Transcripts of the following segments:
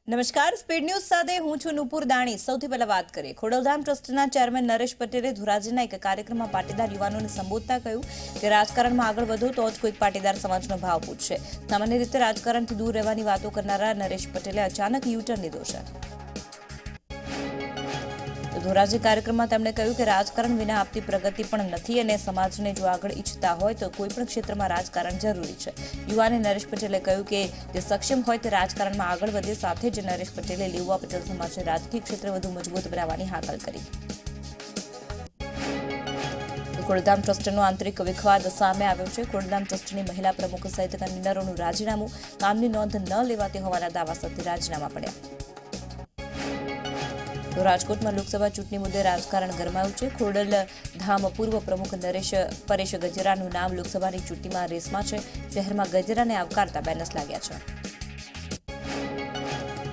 નમસ્કાર, speed news સાથે હું છું નુપુર દાણી। સૌથી પહેલા વાત કરીએ ખોડલધામ ટ્રસ્ટના ચેરમેન નરેશ પટેલે ધોરાજીના એક કાર્યક્રમમાં પાટીદાર યુવાનોને સંબોધતા કહ્યું કે રાજકારણમાં આગળ વધો તો જ કોઈક પાટીદાર સમાજનો ભાવ પૂછશે। સામાન્ય રીતે રાજકારણથી દૂર રહેવાની વાતો કરનારા નરેશ પટેલે અચાનક યુ-ટર્ન લીધો છે। ધોરાજી કાર્યક્રમમાં તેમણે કહ્યું કે રાજકારણ વિના આપતી પ્રગતિ પણ નથી અને સમાજને જો આગળ ઈચ્છતા હોય તો કોઈપણ ક્ષેત્રમાં રાજકારણ જરૂરી છે। યુવાને નરેશ પટેલે કહ્યું કે જે સક્ષમ હોય તે રાજકારણમાં આગળ વધે। સાથે જ નરેશ પટેલે લેઉવા પટેલ સમાજને રાજકીય ક્ષેત્રે વધુ મજબૂત બનાવવાની હાકલ કરી। ખોડલધામ ટ્રસ્ટનો આંતરિક વિખવાદ સામે આવ્યો છે। ખોડલધામ ટ્રસ્ટની મહિલા પ્રમુખ સહિત કન્વીનરોનું રાજીનામું કામની નોંધ ન લેવાતી હોવાના દાવા સાથે રાજીનામા પડ્યા। તો રાજકોટમાં લોકસભા ચૂંટણી મુદ્દે રાજકારણ ગરમાયું છે। ખોડલધામ પૂર્વ પ્રમુખ પરેશ ગજેરાનું નામ લોકસભાની ચૂંટણીમાં રેસમાં છે। શહેરમાં ગજેરાને આવકારતા બેનર્સ લાગ્યા છે।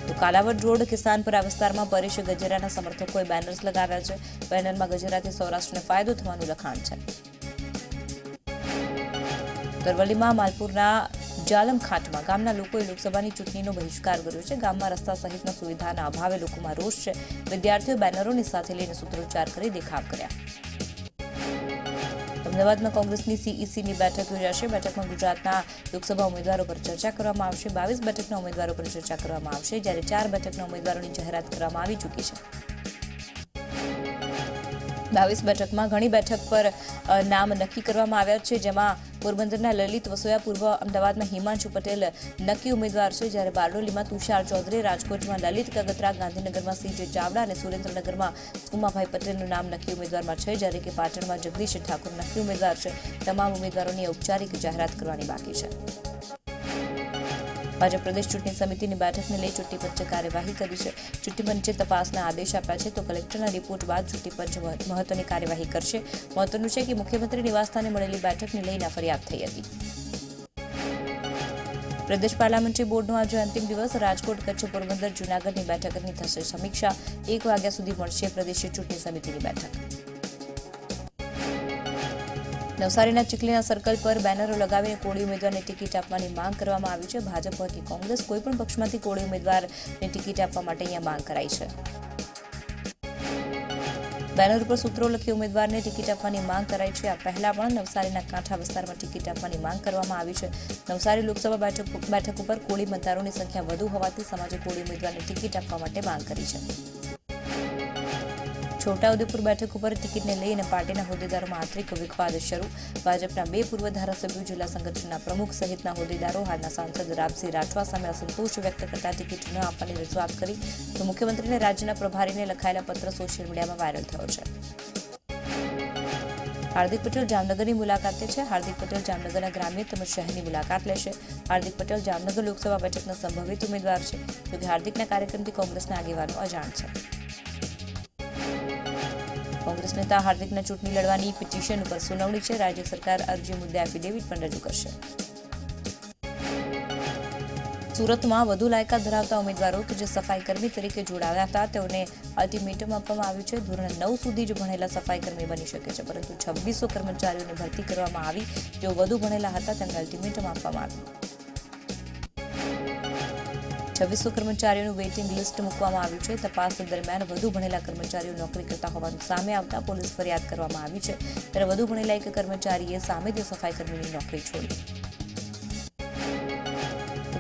તો કાલાવડ રોડ કિસાનપુરા વિસ્તારમાં પરેશ ગજેરાના સમર્થકોએ બેનર્સ લગાવ્યા છે। બેનરમાં ગજેરાથી સૌરાષ્ટ્રને ફાયદો થવાનું લખાણ છે। અરવલ્લીમાં માલપુરના જાલમખાટમાં ગામના લોકોએ લોકસભાની ચૂંટણીનો બહિષ્કાર કર્યો છે। ગામમાં રસ્તા સહિતના સુવિધાના અભાવે લોકોમાં રોષ છે। વિદ્યાર્થીઓ બેનરોની સાથે લઈને સૂત્રોચ્ચાર કરી દેખાવ કર્યા। અમદાવાદમાં કોંગ્રેસની સીઈસીની બેઠક યોજાશે। બેઠકમાં ગુજરાતના લોકસભા ઉમેદવારો પર ચર્ચા કરવામાં આવશે। 22 બેઠકના ઉમેદવારો પર ચર્ચા કરવામાં આવશે, જ્યારે 4 બેઠકના ઉમેદવારોની જાહેરાત કરવામાં આવી ચૂકી છે। 22 બેઠકમાં ઘણી બેઠક પર નામ નક્કી કરવામાં આવ્યા છે, જેમાં પોરબંદરના લલિત વસોયા, પૂર્વ અમદાવાદના હિમાંશુ પટેલ નક્કી ઉમેદવાર છે, જ્યારે બારડોલીમાં તુષાર ચૌધરી, રાજકોટમાં લલિત કગતરા, ગાંધીનગરમાં સીજે ચાવડા અને સુરેન્દ્રનગરમાં ઉમાભાઈ પટેલનું નામ નક્કી ઉમેદવારમાં છે, જ્યારે કે પાટણમાં જગદીશ ઠાકોર નક્કી ઉમેદવાર છે। તમામ ઉમેદવારોની ઔપચારિક જાહેરાત કરવાની બાકી છે। ભાજપ પ્રદેશ ચૂંટણી સમિતિની બેઠકને લઈ ચૂંટણી પંચે કાર્યવાહી કરી છે। ચૂંટણી પંચે તપાસના આદેશ આપ્યા છે, તો કલેક્ટરના રિપોર્ટ બાદ ચૂંટણી પંચ મહત્વની કાર્યવાહી કરશે। મહત્વનું છે કે મુખ્યમંત્રી નિવાસસ્થાને મળેલી બેઠકને લઈને ફરિયાદ થઈ હતી। પ્રદેશ પાર્લામેન્ટરી બોર્ડનો આજે અંતિમ દિવસ। રાજકોટ, કચ્છ, પોરબંદર, જૂનાગઢની બેઠકની થશે સમીક્ષા। 1 વાગ્યા સુધી મળશે પ્રદેશ ચૂંટણી સમિતિની બેઠક। નવસારીના ચીખલીના સર્કલ પર બેનરો લગાવીને કોળી ઉમેદવારને ટિકિટ આપવાની માંગ કરવામાં આવી છે। ભાજપ હોય કે કોંગ્રેસ, કોઈપણ પક્ષમાંથી કોળી ઉમેદવારને ટિકિટ આપવા માટે અહીંયા માંગ કરાઈ છે। બેનર ઉપર સૂત્રો લખી ઉમેદવારને ટિકિટ આપવાની માંગ કરાઈ છે। આ પહેલા પણ નવસારીના કાંઠા વિસ્તારમાં ટિકિટ આપવાની માંગ કરવામાં આવી છે। નવસારી લોકસભા બેઠક ઉપર કોળી મતદારોની સંખ્યા વધુ હોવાથી સમાજે કોળી ઉમેદવારને ટિકિટ આપવા માટે માંગ કરી છે। છોટાઉદેપુર બેઠક ઉપર ટિકિટને લઈને પાર્ટીના હોદ્દેદારોમાં આંતરિક વિખવાદ શરૂ। ભાજપના 2 પૂર્વ ધારાસભ્યો, જિલ્લા સંગઠનના પ્રમુખ સહિતના હોદ્દેદારો હાલના સાંસદ રામસિંહ રાઠવા સામે અસંતોષ વ્યક્ત કરતા ટિકિટ ન આપવાની રજૂઆત કરી। તો મુખ્યમંત્રીને રાજ્યના પ્રભારીને લખાયેલા પત્ર સોશિયલ મીડિયામાં વાયરલ થયો છે। હાર્દિક પટેલ જામનગરની મુલાકાતે છે। હાર્દિક પટેલ જામનગરના ગ્રામ્ય તેમજ શહેરની મુલાકાત લેશે। હાર્દિક પટેલ જામનગર લોકસભા બેઠકના સંભવિત ઉમેદવાર છે, જોકે હાર્દિકના કાર્યક્રમથી કોંગ્રેસના આગેવાનો અજાણ છે। કોંગ્રેસ નેતા હાર્દિકના ચૂંટણી લડવાની પિટિશન ઉપર સુનાવણી છે। રાજ્ય સરકાર અરજી મુદ્દે એફિડેવિટ પણ રજૂ કરશે। સુરતમાં વધુ લાયકાત ધરાવતા ઉમેદવારો કે જે સફાઈકર્મી તરીકે જોડાયા હતા તેઓને અલ્ટિમેટમ આપવામાં આવ્યું છે। ધોરણ 9 સુધી જ ભણેલા સફાઈકર્મી બની શકે છે, પરંતુ 2600 કર્મચારીઓની ભરતી કરવામાં આવી। જેઓ વધુ ભણેલા હતા તેમને અલ્ટિમેટમ આપવામાં આવ્યું। 2600 કર્મચારીઓનું વેઇટિંગ લિસ્ટ મૂકવામાં આવ્યું છે। તપાસ દરમિયાન વધુ ભણેલા કર્મચારીઓ નોકરી કરતા હોવાનું સામે આવતા પોલીસ ફરિયાદ કરવામાં આવી છે, ત્યારે વધુ ભણેલા એક કર્મચારીએ સામેથી સફાઈકર્મીની નોકરી છોડી।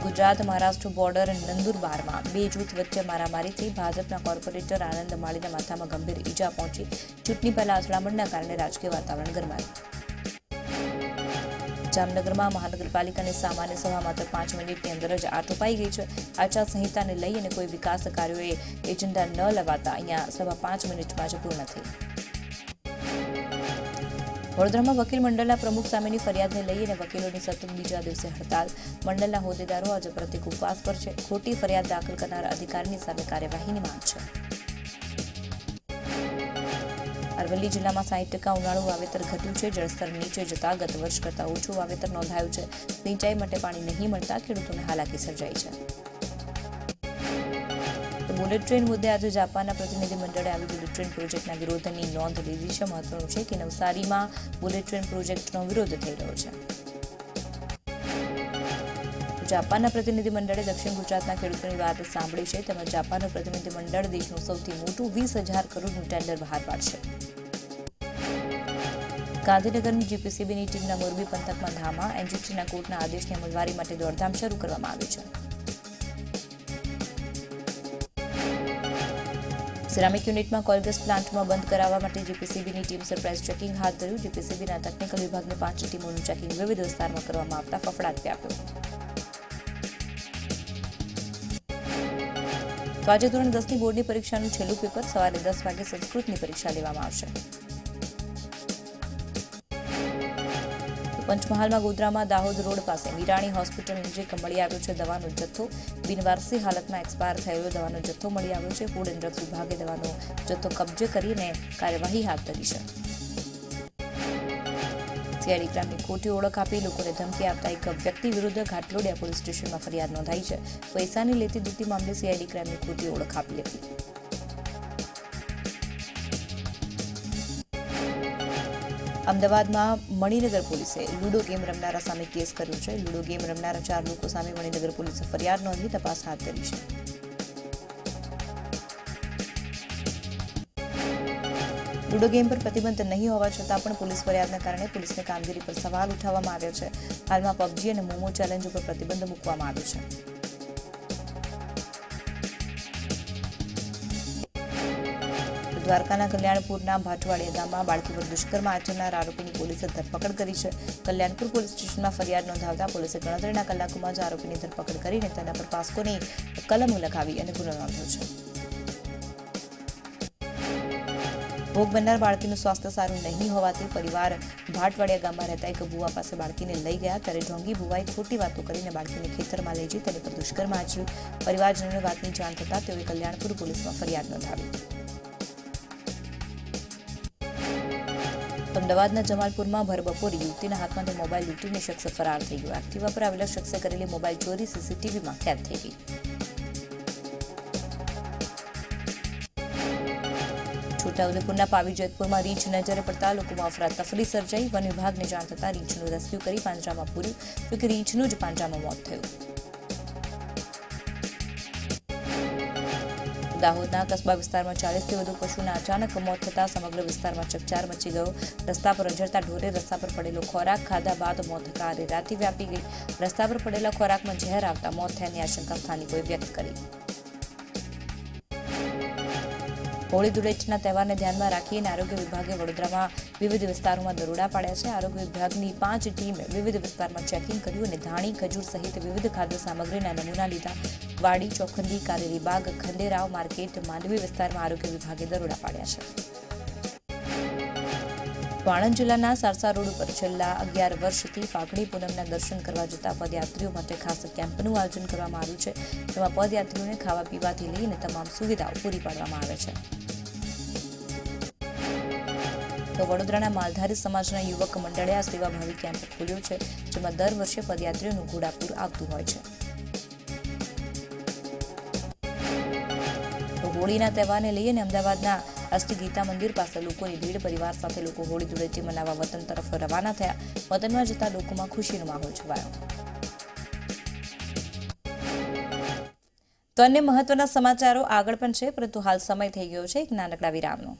ગુજરાત મહારાષ્ટ્ર બોર્ડર નંદુરબારમાં 2 જૂથ વચ્ચે મારામારી થઈ। ભાજપના કોર્પોરેટર આનંદ માળીના માથામાં ગંભીર ઈજા પહોંચી। ચૂંટણી પહેલા અથડામણના કારણે રાજકીય વાતાવરણ ગરમાયું। જામનગરમાં મહાનગરપાલિકાની સામાન્ય સભા માત્ર 5 મિનિટની અંદર જ આટોપાઈ ગઈ છે। આચારસંહિતાને લઈ અને કોઈ વિકાસ કાર્યોએ એજન્ડા ન લેવાતા અહીંયા સભા 5 મિનિટમાં જ પૂર્ણ થઈ। વડોદરામાં વકીલ મંડળના પ્રમુખ સામેની ફરિયાદને લઈ અને વકીલોની સતત બીજા દિવસે હડતાલ। મંડળના હોદ્દેદારો આજે પ્રતિક ઉપવાસ પર છે। ખોટી ફરિયાદ દાખલ કરનાર અધિકારીની સામે કાર્યવાહીની માંગ છે। અરવલ્લી જિલ્લામાં 60% ઉનાળુ વાવેતર ઘટ્યું છે। જળસ્તર નીચે જતા ગત વર્ષ કરતાં ઓછું વાવેતર નોંધાયું છે। સિંચાઈ માટે પાણી નહીં મળતા ખેડૂતોને હાલાકી સર્જાઈ છે। બુલેટ ટ્રેન મુદ્દે આજે જાપાનના પ્રતિનિધિ મંડળે આવી બુલેટ ટ્રેન પ્રોજેક્ટના વિરોધની નોંધ લીધી છે। મહત્વનું છે કે નવસારીમાં બુલેટ ટ્રેન પ્રોજેક્ટનો વિરોધ થઈ રહ્યો છે। જાપાનના પ્રતિનિધિમંડળે દક્ષિણ ગુજરાતના ખેડૂતોની વાત સાંભળી છે. તેમજ જાપાનનું પ્રતિનિધિમંડળ દેશનું સૌથી મોટું 20,000 કરોડનું ટેન્ડર બહાર પાડશે. ગાંધીનગરની જીપીસીબીની ટીમના મોરબી પંથકમાં ધામા એનજીટીના કોર્ટના આદેશની અમલવારી માટે દોડધામ શરૂ કરવામાં આવી છે. સિરામિક યુનિટમાં કોલગેસ પ્લાન્ટમાં બંધ કરાવવા માટે જીપીસીબીની ટીમ સરપ્રાઇઝ ચેકિંગ હાથ ધર્યું. જીપીસીબીના ટેકનિકલ વિભાગની 5 ટીમોનું ચેકિંગ વિવિધ વિસ્તારમાં કરવામાં આવતા ફફડાટ વ્યાપ્યો. તો આજે ધોરણ 10ની બોર્ડની પરીક્ષાનું છેલ્લું પેપર સવારે 10 વાગે સંસ્કૃતની પરીક્ષા લેવામાં આવશે. પંચમહાલમાં ગોધરામાં દાહોદ રોડ પાસે મીરાણી હોસ્પિટલ નજીક મળી આવ્યો છે દવાનો જથ્થો. બિનવારસી હાલતમાં એક્સપાયર થયેલો દવાનો જથ્થો મળી આવ્યો છે. ફૂડ એન્ડ ડ્રગ્સ વિભાગે દવાનો જથ્થો કબજે કરીને કાર્યવાહી હાથ ધરી છે. સીઆઈડી ક્રાઇમની ખોટી ઓળખ આપી લોકોને ધમકી આપતા એક વ્યક્તિ વિરુદ્ધ ઘાટલોડિયા પોલીસ સ્ટેશનમાં ફરિયાદ નોંધાઈ છે. પૈસાની લેતી દેતી મામલે સીઆઈડી ક્રાઇમની ખોટી ઓળખ આપી હતી. અમદાવાદમાં મણિનગર પોલીસે લૂડો ગેમ રમનારા સામે કેસ કર્યો છે. લૂડો ગેમ રમનારા 4 લોકો સામે મણિનગર પોલીસે ફરિયાદ નોંધી તપાસ હાથ ધરી છે. લૂડો ગેમ પર પ્રતિબંધ નહીં હોવા છતાં પણ પોલીસ ફરિયાદના કારણે પોલીસની કામગીરી પર સવાલ ઉઠાવવામાં આવ્યા છે. હાલમાં પબજી અને મોમો ચેલેન્જ ઉપર પ્રતિબંધ મૂકવામાં આવ્યો છે. દ્વારકાના કલ્યાણપુરના ભાટવાડિયા ગામમાં બાળકી પર દુષ્કર્મ આચરનાર આરોપીની પોલીસે ધરપકડ કરી છે. કલ્યાણપુર પોલીસ સ્ટેશનમાં ફરિયાદ નોંધાવતા પોલીસે ગણતરીના કલાકોમાં જ આરોપીની ધરપકડ કરીને તેના પર પાસ્કોની કલમો લગાવી અને ગુનો નોંધ્યો છે. ભોગ બનનાર બાળકીનું સ્વાસ્થ્ય સારું નહીં હોવાથી પરિવાર ભાટવાડિયા ગામમાં રહેતા એક ભુવા પાસે બાળકીને લઈ ગયા. ત્યારે ઢોંગી ભુવાએ ખોટી વાતો કરીને બાળકીને ખેતરમાં લઈ જઈ તેની પર દુષ્કર્મ આચર્યું. પરિવારજનોને વાતની જાણ થતાં તેઓએ કલ્યાણપુર પોલીસમાં ફરિયાદ નોંધાવી. અમદાવાદના જમાલપુરમાં ભર બપોરે યુવતીના હાથમાંથી મોબાઈલ લૂંટીને શખ્સ ફરાર થઈ ગયો. એક્ટિવા પર આવેલા શખ્સે કરેલી મોબાઈલ ચોરી સીસીટીવીમાં કેદ થઈ ગઈ. છોટાઉદેપુરના પાવી જેતપુરમાં રીંછ નજરે પડતા લોકોમાં અફરાતફરી સર્જાઈ. વન વિભાગને જાણ થતાં રીંછનું રેસ્ક્યુ કરી પાંજરામાં પૂર્યું, જોકે રીંછનું જ પાંજરામાં મોત થયું. દાહોદના કસ્બા વિસ્તારમાં 40થી વધુ પશુના અચાનક મોત થતા સમગ્ર વિસ્તારમાં ચકચાર મચી ગયો. રસ્તા પર રઝળતા ઢોરે રસ્તા પર પડેલો ખોરાક ખાધા બાદ મોત થતા અરેરાટી વ્યાપી ગઈ. રસ્તા પર પડેલા ખોરાકમાં ઝેર આવતા મોત થયાની આશંકા સ્થાનિકોએ વ્યક્ત કરી. હોળી ધૂળેટીના તહેવારને ધ્યાનમાં રાખીને આરોગ્ય વિભાગે વડોદરામાં વિવિધ વિસ્તારોમાં દરોડા પાડ્યા છે. આરોગ્ય વિભાગની 5 ટીમે વિવિધ વિસ્તારમાં ચેકિંગ કર્યું અને ધાણી, ખજૂર સહિત વિવિધ ખાદ્ય સામગ્રીના નમૂના લીધા. વાડી, ચોખંદી, કારેલી બાગ, ખંડેરાવ માર્કેટ, માંડવી વિસ્તારમાં આરોગ્ય વિભાગે દરોડા પાડ્યા છે. આણંદ જિલ્લાના સારસા રોડ ઉપર છેલ્લા 11 વર્ષથી ફાગણી પૂનમના દર્શન કરવા જતા પદયાત્રીઓ માટે ખાસ કેમ્પનું આયોજન કરવામાં આવ્યું છે. જેમાં પદયાત્રીઓને ખાવા પીવાથી લઈને તમામ સુવિધાઓ પૂરી પાડવામાં આવે છે. તો વડોદરાના માલધારી સમાજના યુવક મંડળે આ સેવાભાવી કેમ્પ ખોલ્યો છે, જેમાં દર વર્ષે પદયાત્રીઓનું ઘોડાપૂર આવતું હોય છે. તો હોળીના તહેવારને લઈને અમદાવાદના અષ્ટી ગીતા મંદિર પાસે લોકોની ભીડ. પરિવાર સાથે લોકો હોળી ધૂળેટી મનાવવા વતન તરફ રવાના થયા. વતનમાં જતા લોકોમાં ખુશીનો માહોલ છવાયો. તો અન્ય મહત્વના સમાચારો આગળ પણ છે, પરંતુ હાલ સમય થઈ ગયો છે એક નાનકડા વિરામનો.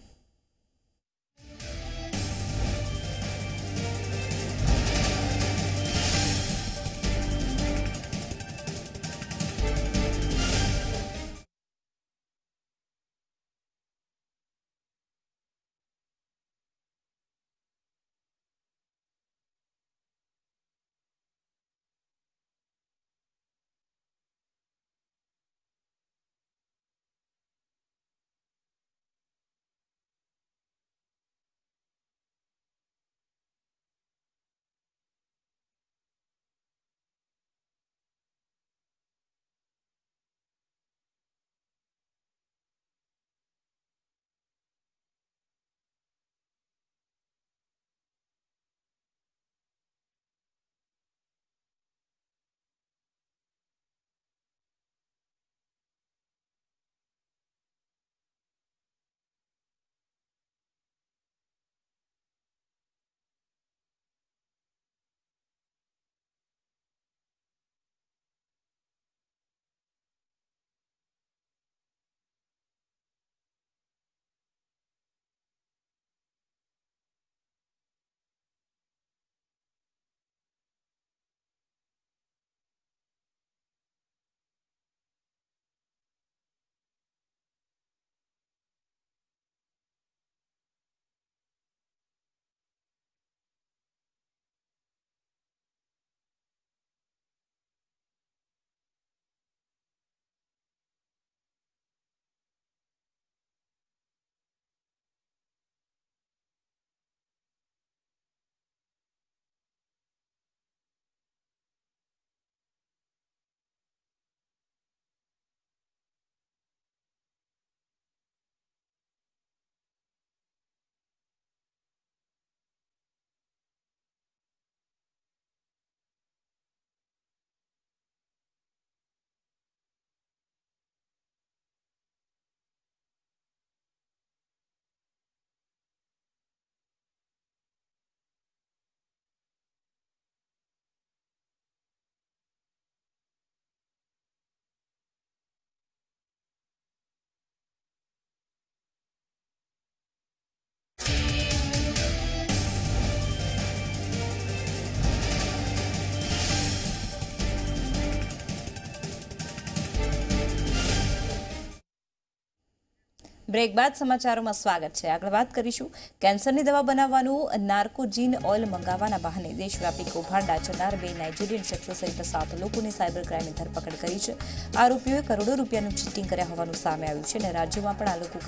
બ્રેક બાદ સમાચારોમાં સ્વાગત છે। આગળ વાત કરીશું કેન્સરની દવા બનાવવાનું નાર્કોજીન ઓઇલ મંગાવવાના બહાને દેશવ્યાપી કૌભાંડ આચરનાર 2 નાઇજીરિયન શખ્સો સહિત 7 લોકોની સાયબર ક્રાઇમે ધરપકડ કરી છે। આરોપીઓએ કરોડો રૂપિયાનું ચીટિંગ કર્યા હોવાનું સામે આવ્યું છે અને રાજ્યમાં પણ આ લોકો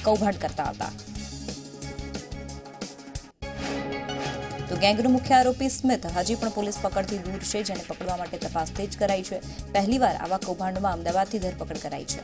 કૌભાંડ કરતા હતા। તો ગેંગનો મુખ્ય આરોપી સ્મિથ હજી પણ પોલીસ પકડથી દૂર છે, જેને પકડવા માટે તપાસ તેજ કરાઈ છે। પહેલીવાર આવા કૌભાંડમાં અમદાવાદથી ધરપકડ કરાઈ છે।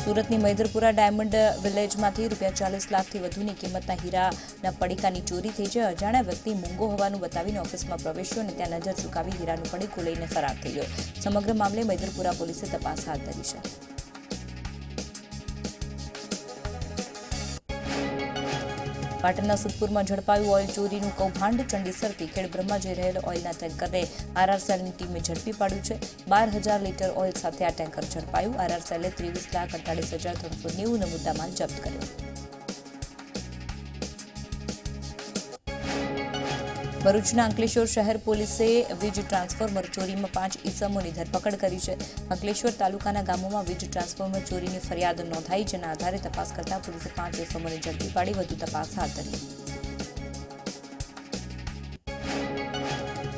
સુરતની મૈદરપુરા ડાયમંડ વિલેજમાંથી ₹40 લાખથી વધુની કિંમતના હીરાના પડીકાની ચોરી થઈ છે। અજાણ્યા વ્યક્તિ મૂંગો હોવાનું બતાવીને ઓફિસમાં પ્રવેશ્યો અને ત્યાં નજર ચૂકાવી હીરાનું પડીકું લઈને ફરાર થઈ ગયો। સમગ્ર મામલે મૈદરપુરા પોલીસે તપાસ હાથ ધરી છે। પાટણના સુદપુરમાં ઝડપાયું ઓઇલ ચોરીનું કૌભાંડ। ચંડીસરથી ખેડબ્રહ્મા જઈ રહેલ ઓઇલના ટેન્કરને આરઆર સેલની ટીમે ઝડપી પાડ્યું છે। 12,000 લીટર ઓઇલ સાથે આ ટેન્કર ઝડપાયું। આરઆર સેલે 23,48,390નો મુદ્દામાલ જપ્ત કર્યો। ભરૂચના અંકલેશ્વર શહેર પોલીસે વીજ ટ્રાન્સફોર્મર ચોરીમાં 5 ઈસમોની ધરપકડ કરી છે। અંકલેશ્વર તાલુકાના ગામોમાં વીજ ટ્રાન્સફોર્મર ચોરીની ફરિયાદ નોંધાઈ, જેના આધારે તપાસ કરતા પોલીસે 5 ઈસમોને ઝડપી પાડી વધુ તપાસ હાથ ધરી।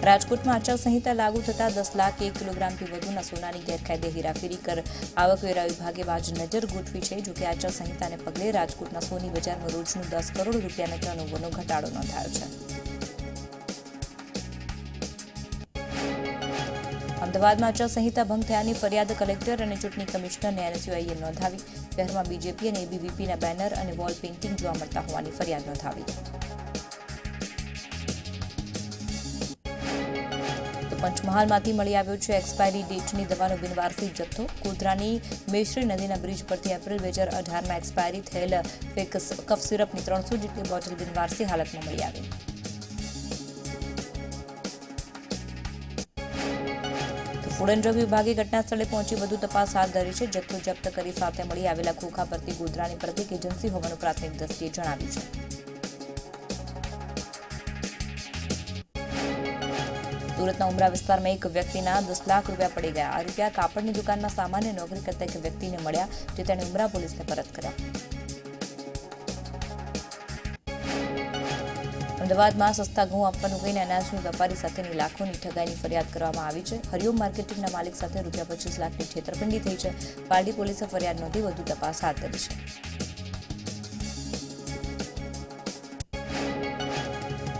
રાજકોટમાં આચારસંહિતા લાગુ થતા 10 લાખ 1 કિલોગ્રામથી વધુના સોનાની ગેરકાયદે હેરાફેરી કર આવકવેરા વિભાગે બાજ નજર ગોઠવી છે। જોકે આચારસંહિતાને પગલે રાજકોટના સોની બજારમાં રોજનું 10 કરોડ રૂપિયાના ટર્નઓવરનો ઘટાડો નોંધાયો છે। અમદાવાદમાં આચારસંહિતા ભંગ થયાની ફરિયાદ કલેક્ટર અને ચૂંટણી કમિશનરને NSUIએ નોંધાવી। શહેરમાં બીજેપી અને ABVPના બેનર અને વોલ પેઇન્ટિંગ જોવા મળતા હોવાની ફરિયાદ નોંધાવી। તો પંચમહાલમાંથી મળી આવ્યો છે એક્સપાયરી ડેટની દવાનો બિનવારસી જથ્થો। ગોધરાની મેશ્રી નદીના બ્રિજ પરથી એપ્રિલ 2018માં એક્સપાયરી થયેલ ફેક કફ સિરપની 300 જેટલી બોટલ બિનવારસી હાલતમાં મળી આવી। ફૂડ એન્ડ ડ્રગ વિભાગે ઘટના સ્થળે પહોંચી વધુ તપાસ હાથ ધરી છે। જથ્થો જપ્ત કરી સાથે મળી આવેલા ખોખા પરથી ગોધરાની પ્રતિક એજન્સી હોવાનું પ્રાથમિક દ્રષ્ટિએ જણાવ્યું છે। સુરતના ઉમરા વિસ્તારમાં એક વ્યક્તિના 10 લાખ રૂપિયા પડી ગયા। આ રૂપિયા કાપડની દુકાનમાં સામાન્ય નોકરી કરતા એક વ્યક્તિને મળ્યા, જે તેણે ઉમરા પોલીસને પરત કર્યા। અમદાવાદમાં સસ્તા ઘઉં આપવાનું કહીને અનાજની વેપારી સાથેની લાખોની ઠગાઈની ફરિયાદ કરવામાં આવી છે। હરિઓમ માર્કેટિંગના માલિક સાથે ₹25 લાખની છેતરપિંડી થઈ છે। પારડી પોલીસે ફરિયાદ નોંધી વધુ તપાસ હાથ ધરી છે।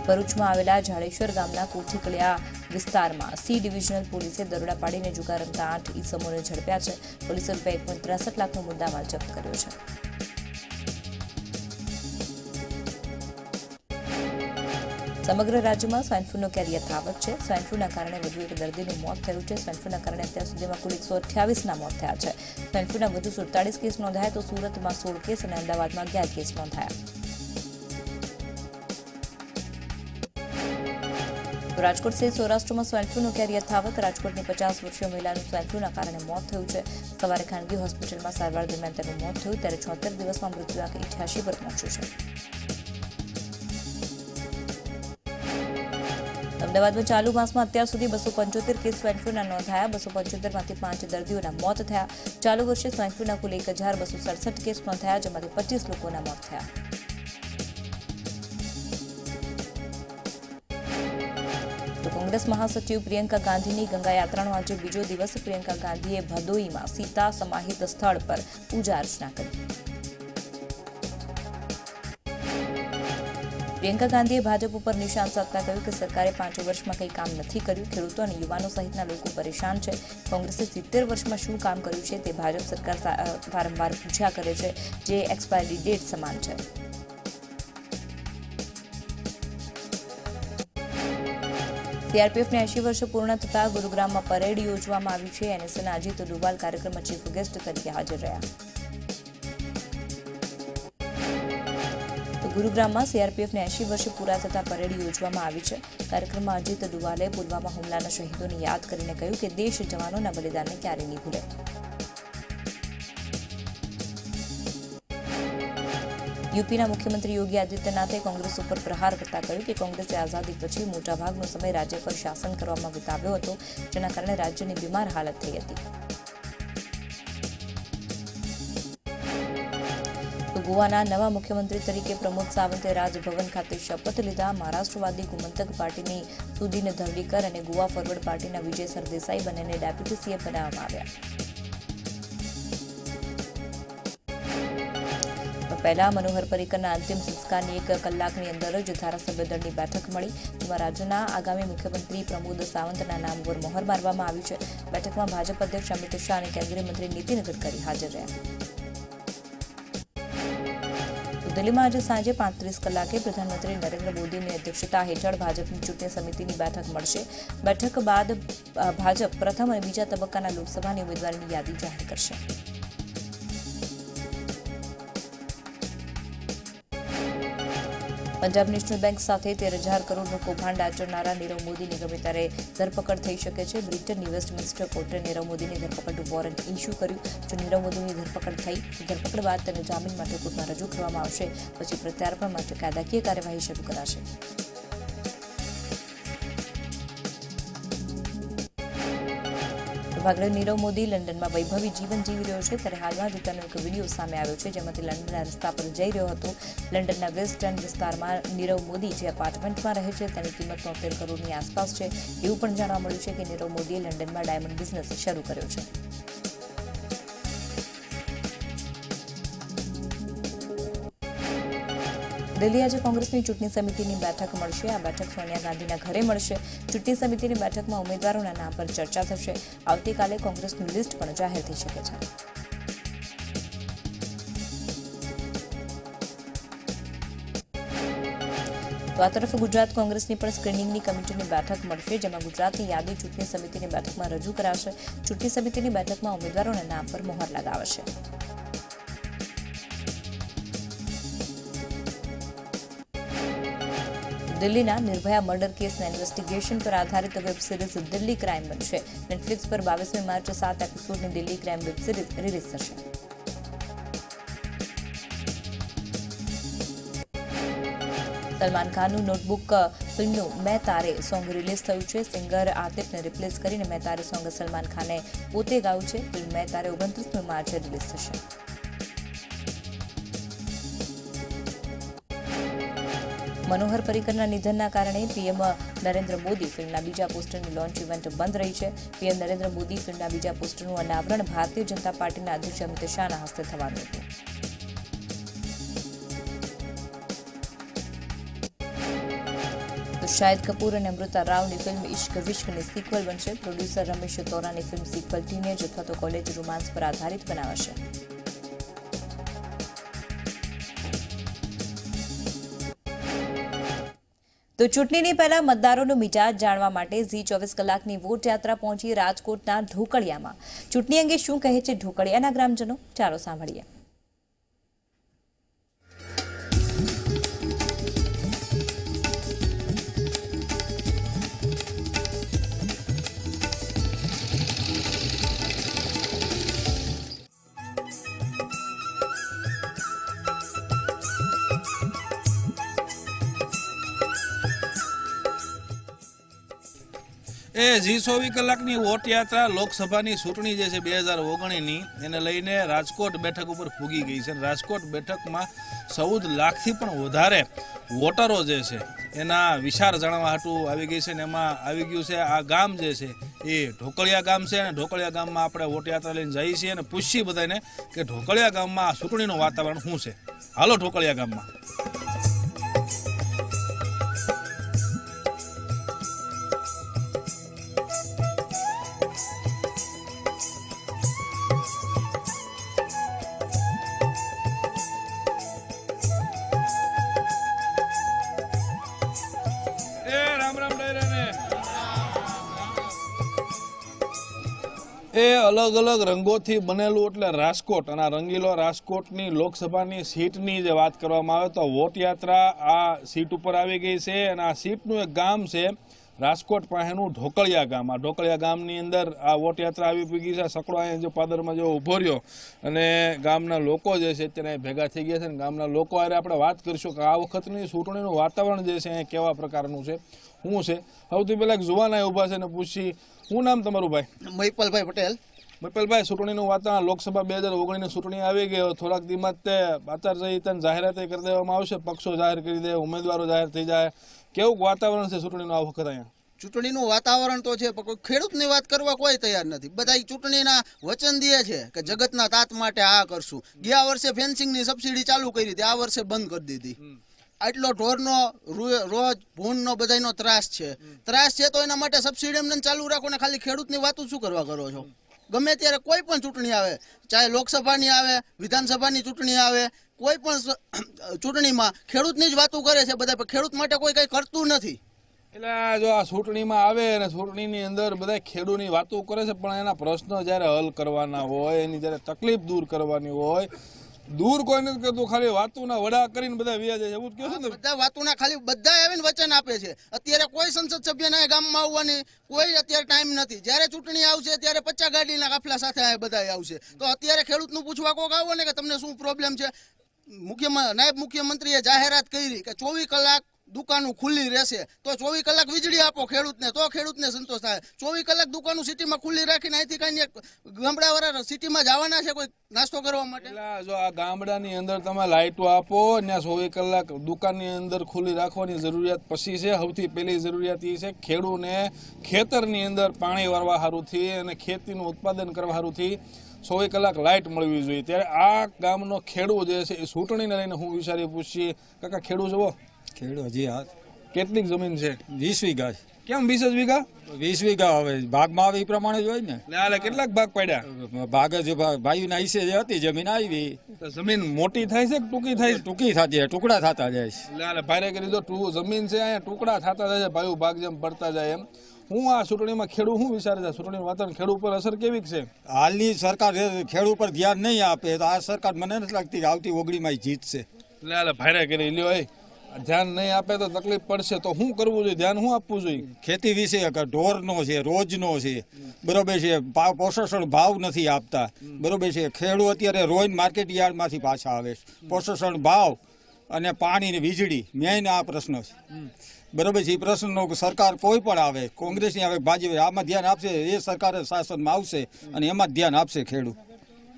ભરૂચમાં આવેલા ઝાડેશ્વર ગામના કોઠીકળિયા વિસ્તારમાં સી ડિવિઝનલ પોલીસે દરોડા પાડીને જુગાર રમતા 8 ઈસમોને ઝડપ્યા છે। પોલીસે ₹1.63 લાખનો મુદ્દામાલ જપ્ત કર્યો છે। સમગ્ર રાજ્યમાં સ્વાઇન ફ્લૂનો કેર યથાવત છે। સ્વાઇન ફ્લૂના કારણે વધુ એક દર્દીનું મોત થયું છે। સ્વાઇન ફ્લૂના કારણે અત્યાર સુધીમાં કુલ 128ના મોત થયા છે। સ્વાઇન ફ્લૂના વધુ 47 કેસ નોંધાયા, તો સુરતમાં 16 કેસ અને અમદાવાદમાં 11 કેસ નોંધાયા। રાજકોટ સહિત સૌરાષ્ટ્રમાં સ્વાઇન ફ્લૂનો કેર યથાવત। રાજકોટની 50 વર્ષીય મહિલાનું સ્વાઇન ફ્લૂના કારણે મોત થયું છે। સવારે ખાનગી હોસ્પિટલમાં સારવાર દરમિયાન તેનું મોત થયું, ત્યારે 76 દિવસમાં મૃત્યુઆંક 88 પર પહોંચ્યો છે। અમદાવાદમાં ચાલુ માસમાં અત્યાર સુધી 275 કેસ સ્વાઇન ફ્લૂના નોંધાયા। 275માંથી 5 દર્દીઓના મોત થયા। ચાલુ વર્ષે સ્વાઇન ફ્લૂના કુલ 1267 કેસ નોંધાયા, જેમાંથી 25 લોકોના મોત થયા। તો કોંગ્રેસ મહાસચિવ પ્રિયંકા ગાંધીની ગંગા યાત્રાનો આજે બીજો દિવસ। પ્રિયંકા ગાંધીએ ભદોઈમાં સીતા સમાહિત સ્થળ પર પૂજા અર્ચના કરી। પ્રિયંકા ગાંધીએ ભાજપ ઉપર નિશાન સાધતા કહ્યું કે સરકારે 5 વર્ષમાં કંઈ કામ નથી કર્યું। ખેડૂતો અને યુવાનો સહિતના લોકો પરેશાન છે। કોંગ્રેસે 70 વર્ષમાં શું કામ કર્યું છે તે ભાજપ સરકાર વારંવાર પૂછ્યા કરે છે, જે એક્સપાયરી ડેટ સમાન છે। સીઆરપીએફને 80 વર્ષ પૂર્ણ થતા ગુરુગ્રામમાં પરેડ યોજવામાં આવી છે। એનએસએના અજીત ડોભાલ કાર્યક્રમમાં ચીફ ગેસ્ટ તરીકે હાજર રહ્યા। ગુરુગ્રામમાં સીઆરપીએફને 80 વર્ષ પૂરા થતા પરેડ યોજવામાં આવી છે। કાર્યક્રમમાં અજીત ડોભાલે પુલવામા હુમલાના શહીદોને યાદ કરીને કહ્યું કે દેશ જવાનોના બલિદાનને ક્યારેય નહીં ભૂલે। યુપીના મુખ્યમંત્રી યોગી આદિત્યનાથે કોંગ્રેસ ઉપર પ્રહાર કરતા કહ્યું કે કોંગ્રેસે આઝાદી પછી મોટાભાગનો સમય રાજ્ય પર શાસન કરવામાં વિતાવ્યો હતો, જેના કારણે રાજ્યની બીમાર હાલત થઈ હતી। તો ગોવાના નવા મુખ્યમંત્રી તરીકે પ્રમોદ સાવંતે રાજભવન ખાતે શપથ લીધા। મહારાષ્ટ્રવાદી ગુમંતક પાર્ટીની સુદીન ધવલીકર અને ગોવા ફોરવર્ડ પાર્ટીના વિજય સરદેસાઈ બંનેને ડેપ્યુટી સીએમ બનાવવામાં આવ્યા। પહેલા મનોહર પર્રિકરના અંતિમ સંસ્કારની 1 કલાકની અંદર જ ધારાસભ્ય દળની બેઠક મળી, જેમાં રાજ્યના આગામી મુખ્યમંત્રી પ્રમોદ સાવંતના નામ પર મહોર મારવામાં આવી છે। બેઠકમાં ભાજપ અધ્યક્ષ અમિત શાહ અને કેન્દ્રીય મંત્રી નીતિન ગડકરી હાજર રહ્યા। દિલ્હીમાં આજે સાંજે 35 કલાકે પ્રધાનમંત્રી નરેન્દ્ર મોદીની અધ્યક્ષતા હેઠળ ભાજપની ચૂંટણી સમિતિની બેઠક મળશે। બેઠક બાદ ભાજપ પ્રથમ અને બીજા તબક્કાના લોકસભાની ઉમેદવારોની યાદી જાહેર કરશે। પંજાબ નેશનલ બેંક સાથે 13,000 કરોડનું કૌભાંડ આચરનારા નીરવ મોદીની ગમે ત્યારે ધરપકડ થઈ શકે છે। બ્રિટનની વેસ્ટમિન્સ્ટર કોર્ટે નીરવ મોદીની ધરપકડનું વોરંટ ઇસ્યુ કર્યું। જો નીરવ મોદીની ધરપકડ થઈ તો ધરપકડ બાદ તેને જામીન માટે કોર્ટમાં રજૂ કરવામાં આવશે, પછી પ્રત્યાર્પણ માટે કાયદાકીય કાર્યવાહી શરૂ કરાશે। ભાગડે નીરવ મોદી લંડનમાં વૈભવી જીવન જીવી રહ્યો છે, ત્યારે હાલમાં જ તેનો એક વિડીયો સામે આવ્યો છે, જેમાંથી લંડનના રસ્તા પર જઈ રહ્યો હતો। લંડનના વેસ્ટ એન્ડ વિસ્તારમાં નીરવ મોદી જે એપાર્ટમેન્ટમાં રહે છે તેની કિંમત 73 કરોડની આસપાસ છે। એવું પણ જાણવા મળ્યું છે કે નીરવ મોદીએ લંડનમાં ડાયમંડ બિઝનેસ શરૂ કર્યો છે। દિલ્હી આજે કોંગ્રેસની ચૂંટણી સમિતિની બેઠક મળશે। આ બેઠક સોનિયા ગાંધીના ઘરે મળશે। ચૂંટણી સમિતિની બેઠકમાં ઉમેદવારોના નામ પર ચર્ચા થશે। આવતીકાલે કોંગ્રેસનું લિસ્ટ પણ જાહેર થઈ શકે છે। તો આ તરફ ગુજરાત કોંગ્રેસની પણ સ્ક્રીનિંગની કમિટીની બેઠક મળશે, જેમાં ગુજરાતની યાદી ચૂંટણી સમિતિની બેઠકમાં રજૂ કરાશે। ચૂંટણી સમિતિની બેઠકમાં ઉમેદવારોના નામ પર મહોર લગાવાશે। દિલ્હીના નિર્ભયા મર્ડર કેસના ઇન્વેસ્ટિગેશન પર આધારિત વેબ સિરીઝ દિલ્હી ક્રાઇમ બનશે। નેટફ્લિક્સ પર 22મી માર્ચે 7 એપિસોડની Delhi Crime web series release થશે। સલમાન ખાનનું નોટબુક ફિલ્મનું મેં તારે સોંગ રિલીઝ થયું છે। સિંગર આતિફને રિપ્લેસ કરીને મેં તારે સોંગ સલમાન ખાને પોતે ગાયું છે। ફિલ્મ મેં તારે 29મી માર્ચે રિલીઝ થશે। મનોહર પર્રિકરના નિધનના કારણે પીએમ નરેન્દ્ર મોદી ફિલ્મના બીજા પોસ્ટરની લોન્ચ ઇવેન્ટ બંધ રહી છે। પીએમ નરેન્દ્ર મોદી ફિલ્મના બીજા પોસ્ટરનું અનાવરણ ભારતીય જનતા પાર્ટીના અધ્યક્ષ અમિત શાહના હસ્તે થવાનું હતું। તો શાહિદ કપૂર અને અમૃતા રાવની ફિલ્મ ઇશ્ક વિશ્કની સિક્વલ બનશે। Producer Ramesh Taurani film sequel teenage અથવા તો કોલેજ રોમાન્સ પર આધારિત બનાવાશે। તો ચૂંટણીની પહેલા મતદારોનો મિજાજ જાણવા માટે ઝી24 કલાકની વોટ યાત્રા પહોંચી રાજકોટના ઢોકળિયામાં। ચૂંટણી અંગે શું કહે છે ઢોકળિયાના ગ્રામજનો, ચાલો સાંભળીએ। એ ઝી24 કલાકની વોટ યાત્રા લોકસભાની ચૂંટણી જે છે 2019ની એને લઈને રાજકોટ બેઠક ઉપર પૂગી ગઈ છે। રાજકોટ બેઠકમાં 14 લાખથી પણ વધારે વોટરો જે છે એના વિચાર જાણવા હાટું આવી ગઈ છે, ને એમાં આવી ગયું છે આ ગામ જે છે એ ઢોકળિયા ગામ છે। અને ઢોકળિયા ગામમાં આપણે વોટ યાત્રા લઈને જઈએ છીએ અને પૂછીએ બધાને કે ઢોકળિયા ગામમાં આ ચૂંટણીનું વાતાવરણ શું છે। હાલો ઢોકળિયા ગામમાં। એ અલગ અલગ રંગોથી બનેલું એટલે રાજકોટ, અને રંગીલો રાજકોટની લોકસભાની સીટની જે વાત કરવામાં આવે તો વોટ યાત્રા આ સીટ ઉપર આવી ગઈ છે। અને આ સીટનું એક ગામ છે રાજકોટ પાસેનું ઢોકળિયા ગામ। આ ઢોકળિયા ગામની અંદર આ વોટ યાત્રા આવી પૂગી છે। સકડો અહીંયા જો પાદરમાં જો ઊભો રહ્યો અને ગામના લોકો જે છે અત્યારે ભેગા થઈ ગયા છે, અને ગામના લોકો હારે આપણે વાત કરીશું કે આ વખતની ચૂંટણીનું વાતાવરણ જે છે એ કેવા પ્રકારનું છે, શું છે। સૌથી પહેલાં એક જુવાન ઊભા છે ને પૂછી, શું નામ તમારું ભાઈ? મહિપાલભાઈ પટેલ। મપલભાઈ, ચૂંટણીનું વાતાવરણ, લોકસભા 2019ની ચૂંટણી આવી ગઈ, થોડાક દિવસમાં તે આચારસંહિતાની જાહેરાત કરી દેવામાં આવશે, પક્ષો જાહેર કરી દે, ઉમેદવારો જાહેર થઈ જાય, કેવું વાતાવરણ છે ચૂંટણીનું આ વખત અહીંયા? ચૂંટણીનું વાતાવરણ તો છે પણ ખેડૂતની વાત કરવા કોઈ તૈયાર નથી. બધા ચૂંટણીના વચન દે છે કે જગતના તાત માટે આ કરશું. ગયા વર્ષે ફેન્સિંગની સબસિડી ચાલુ કરી હતી, આ વર્ષે બંધ કરી દીધી. આટલો ઢોરનો રોજ ભૂનનો બધાનો ત્રાસ છે તો એના માટે સબસિડી એમને ચાલુ રાખો ને ખાલી ખેડૂતની વાતો શું કરવા કરો છો? ગમે ત્યારે કોઈ પણ ચૂંટણી આવે, ચાહે લોકસભાની આવે, વિધાનસભાની ચૂંટણી આવે, કોઈ પણ ચૂંટણીમાં ખેડૂતની જ વાતો કરે છે બધા, પણ ખેડૂત માટે કોઈ કઈ કરતું નથી. એટલે જો આ ચૂંટણીમાં આવે અને ચૂંટણીની અંદર બધા ખેડૂતની વાતો કરે છે, પણ એના પ્રશ્નો જ્યારે હલ કરવાના હોય, એની જ્યારે તકલીફ દૂર કરવાની હોય, દૂર કોઈ નથી કરતું, ખાલી વાતોના વડા કરીને બધા વ્યાજ છે. એવું જ કહો છો ને, બધા વાતોના ખાલી બધા આવીને વચન આપે છે. અત્યારે કોઈ સંસદ સભ્યના ગામમાં આવવાની કોઈ અત્યારે ટાઈમ નથી. જ્યારે ચૂંટણી આવશે ત્યારે 50 ગાડીના કાફલા સાથે બધા આવશે. તો અત્યારે ખેડૂતનું પૂછવા કોક આવો ને કે તમને શું પ્રોબ્લેમ છે. નાયબ મુખ્યમંત્રીએ જાહેરાત કરી કે 24 કલાક દુકાનો ખુલ્લી રહેશે, તો 24 કલાક વીજળી આપો ખેડૂતને, તો ખેડૂતને સંતોષ થાય. 24 કલાક દુકાનો સિટીમાં ખુલ્લી રાખીને અહીંથી કઈ ગામડાવાળા સિટીમાં જવાના છે કોઈ નાસ્તો કરવા માટે? જો આ ગામડાની અંદર તમે લાઇટો આપો, ત્યાં 24 કલાક દુકાનની અંદર ખુલ્લી રાખવાની જરૂરિયાત પછી છે. સૌથી પહેલી જરૂરિયાત એ છે ખેડૂતને ખેતરની અંદર પાણી વારવા સારુંથી અને ખેતીનું ઉત્પાદન કરવા સારુંથી 24 કલાક લાઇટ મળવી જોઈએ. ત્યારે આ ગામનો ખેડૂત જે છે એ ચૂંટણીને લઈને હું વિચારી પૂછીએ. કાકા, ખેડૂત છો? ખેડૂત હજી હા. કેટલીક જમીન છે? 20 વીઘા. કેમ 20 જ વીઘા? 20 વીઘા હવે ભાગમાં આવે એ પ્રમાણે જ હોય ને. એટલે કેટલાક ભાગ પડ્યા? ભાગ જ ભાઈઓના હિસ્સે જે હતી જમીન આવી. જમીન મોટી થાય છે કે ટૂંકી થાય છે? ટૂંકી થતી, ટુકડા થતા જાય છે. એટલે ભારે કરી દો, જમીન છે અહીંયા ટુકડા થતા જાય છે, ભાઈઓ ભાગ જેમ પડતા જાય એમ. હું આ ચૂંટણીમાં ખેડૂત શું વિચારે છે? ચૂંટણીનું વાતાવરણ ખેડૂત પર અસર કેવી છે? હાલની સરકાર ખેડૂત પર ધ્યાન નહીં આપે તો આ સરકાર મને નથી લાગતી કે આવતી 19માં જીતશે. એટલે ભારે કરી લ્યો, ધ્યાન નહીં આપે તો તકલીફ પડશે. તો શું કરવું જોઈએ? ધ્યાન શું આપવું જોઈએ? ખેતી વિશે ઢોરનો છે, રોજનો છે, બરોબર છે, પોષણ ભાવ નથી આપતા, બરોબર છે. ખેડૂત અત્યારે રોજ માર્કેટ યાર્ડમાંથી પાછા આવે છે. પોષણ ભાવ અને પાણી ને વીજળી મેઇન આ પ્રશ્ન છે, બરોબર છે. એ પ્રશ્નનો સરકાર કોઈ પણ આવે, કોંગ્રેસની આવે, ભાજપ, આમાં ધ્યાન આપશે. એ સરકાર શાસનમાં આવશે અને એમાં જ ધ્યાન આપશે ખેડૂત.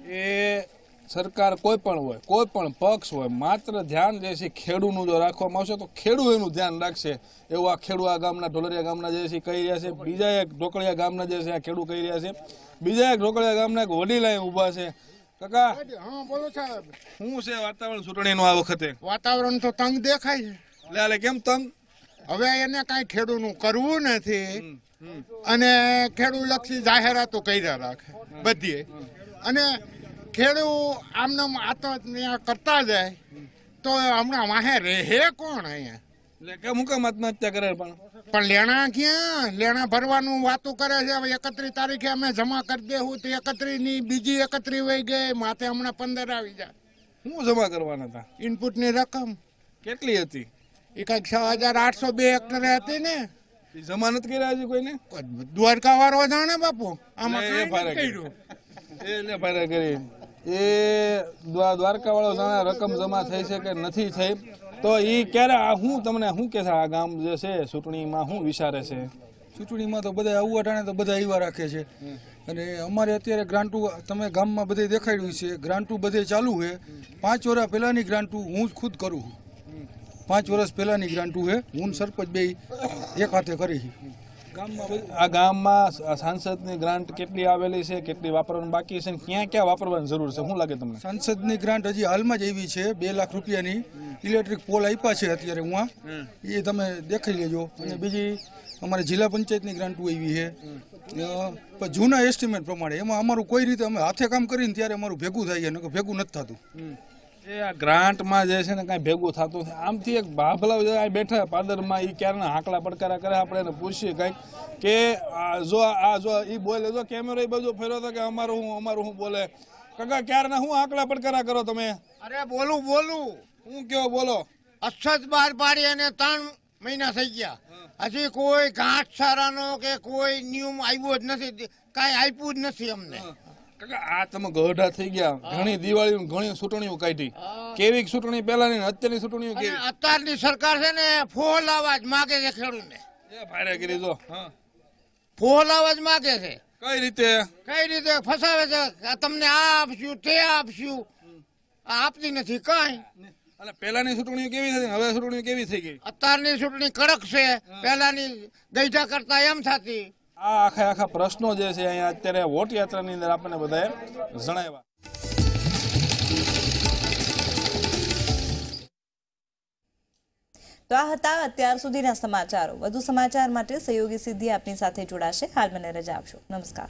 એ સરકાર કોઈ પણ હોય, કોઈ પણ પક્ષ હોય, માત્ર ધ્યાન જે છે ખેડૂતનું જો રાખવામાં આવશે તો ખેડૂત એનું ધ્યાન રાખશે. એવું આ ખેડૂત આ ગામના ઢોલરિયા ગામના જે છે કહી રહ્યા છે. બીજા એક ઢોકળિયા ગામના જે છે આ ખેડૂત કહી રહ્યા છે. બીજા એક ઢોકળિયા ગામના એક વડીલા ઊભા છે. કાકા, હા બોલો સાહેબ, શું છે વાતાવરણ ચૂંટણીનું આ વખતે? વાતાવરણ તો તંગ દેખાય છે. એટલે કેમ તંગ? હવે એને કઈ ખેડૂતનું કરવું નથી અને ખેડૂત લક્ષી જાહેરાતો કર્યા રાખે બધી, અને ખેડૂત આમને આત્મહત્યા કરતા જાય તો હમણાં વાહે રહે કોણ અહીંયા? એટલે કેમ હું આત્મહત્યા કરે? પણ લેણા ક્યાં? લેણા ભરવાનું વાતો કરે છે. હવે 31 તારીખે અમે જમા કરી દેવું તો 31ની બીજી 31 વહી ગઈ, માથે હમણાં 15 આવી જાય. શું જમા કરવાના હતા? ઇનપુટની રકમ કેટલી હતી? એ કઈક 6802 હેક્ટરે હતી ને. જમા નથી કર્યા હજી કોઈને? દ્વારકા વાળો જાણે બાપુ. આમાં એ કાંઈ ભારે નથી કર્યું. એટલે ભારે કરી એ દ્વારકા વાળો જાણે રકમ જમા થઈ છે કે નથી થઈ. તો એ ક્યારે હું તમને શું કે છે આ ગામ જે છે ચૂંટણીમાં શું વિચારે છે? ચૂંટણીમાં તો બધા આવું અટાણે તો બધા એવા રાખે છે. અને અમારે અત્યારે ગ્રાન્ટુ તમે ગામમાં બધે દેખાડ્યું છે, ગ્રાન્ટુ બધે ચાલુ છે. 5 વર્ષ પહેલાંની ગ્રાન્ટુ હું જ ખુદ કરું છું. 5 વર્ષ પહેલાંની ગ્રાન્ટુ છે, હું સરપંચ બે એક હાથે કરી છે. આ ગામમાં સાંસદની ગ્રાન્ટ કેટલી આવેલી છે, કેટલી વાપરવાની બાકી છે, ક્યાં ક્યાં વાપરવાની જરૂર છે? શું લાગે તમને? સાંસદની ગ્રાન્ટ હજી હાલમાં જ આવી છે 2 લાખ રૂપિયાની. ઇલેક્ટ્રિક પોલ આપ્યા છે અત્યારે હું એ તમે દેખાઈ લેજો. અને બીજી અમારે જિલ્લા પંચાયતની ગ્રાન્ટો આવી છે પણ જૂના એસ્ટિમેટ પ્રમાણે. એમાં અમારું કોઈ રીતે અમે હાથે કામ કરીને ત્યારે અમારું ભેગું થાય છે, નકર ભેગું નથી થતું. એ આ ગ્રાન્ટમાં જે છે ને કાંઈ ભેગું થતું નથી. આમથી એક ભાભલા આ બેઠા પાદરમાં એ ક્યારના હાંકલા પડકારા કરે. આપણે એને પૂછીએ કંઈક કે જો એ બોલે, જો કેમેરો એ બધું ફેરવો તો કે અમારું હું બોલે. કાકા, ક્યારના હું હાંકલા પડકારા કરો તમે? અરે બોલું હું કયો બોલો? અક્ષત બહાર પાડી અને 3 મહિના થઈ ગયા, હજી કોઈ ઘાટ સારાનો કે કોઈ નિયમ આવ્યો જ નથી, કાંઈ આપ્યું જ નથી અમને. કાકા, આ તમે ગઢા થઈ ગયા. ઘણી દિવાળી ઘણી ચૂંટણીઓ કાઢી. કેવી ચૂંટણી પહેલાની અત્યારની ચૂંટણીઓ કેવી? અત્યારની સરકાર છે ને ફોલ અવાજ માગે છે ખેડૂતને. એ ભારે કરી દો. ફોલ અવાજ માગે છે. કઈ રીતે કઈ રીતે ફસાવે છે કે તમને આ આપશું તે આપશું આ આપતી નથી કઈ. અને પહેલાની ચૂંટણીઓ કેવી થઈ હવે ચૂંટણીઓ કેવી થઈ ગઈ? અત્યારની ચૂંટણી કડક છે, પહેલાની ગઈઢા કરતા એમ થતી. આ આખા પ્રશ્નો જે છે અહીંયા અત્યારે વોટ યાત્રાની અંદર આપણને બધાએ જણાવ્યા. તો આ હતા અત્યાર સુધીના સમાચારો. વધુ સમાચાર માટે સહયોગી સિદ્ધિ આપની સાથે જોડાશે. હાલ મને રજા આપશો. નમસ્કાર.